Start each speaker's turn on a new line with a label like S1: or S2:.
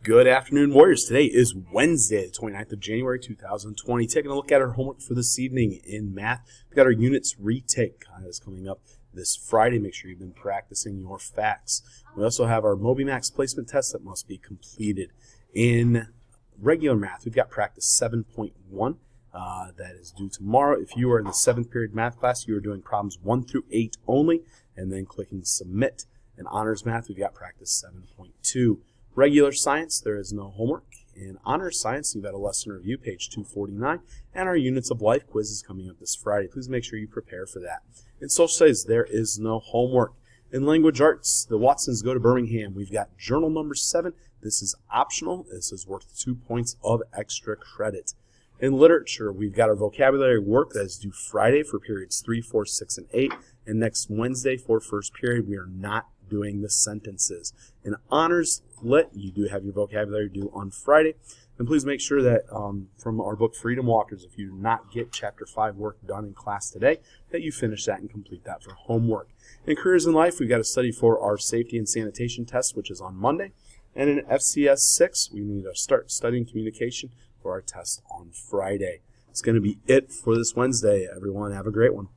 S1: Good afternoon, Warriors. Today is Wednesday, the 29th of January, 2020. Taking a look at our homework for this evening in math. We've got our units retake that's coming up this Friday. Make sure you've been practicing your facts. We also have our MobyMax placement test that must be completed. In regular math, we've got practice 7.1 that is due tomorrow. If you are in the 7th period math class, you are doing problems 1 through 8 only, and then clicking submit. In honors math, we've got practice 7.2. Regular science, there is no homework. In honors science, you've got a lesson review, page 249, and our units of life quiz is coming up this Friday. Please make sure you prepare for that. In social studies, there is no homework. In language arts, the Watsons go to Birmingham. We've got journal number 7. This is optional. This is worth 2 points of extra credit. In literature, we've got our vocabulary work that is due Friday for periods 3, 4, 6, and 8. And next Wednesday for first period, we are not doing the sentences. In honors lit, you do have your vocabulary due on Friday. And please make sure that from our book Freedom Walkers, if you do not get chapter 5 work done in class today, that you finish that and complete that for homework. In careers in life, we've got to study for our safety and sanitation test, which is on Monday. And in FCS 6, we need to start studying communication for our test on Friday. It's going to be it for this Wednesday, everyone. Have a great one.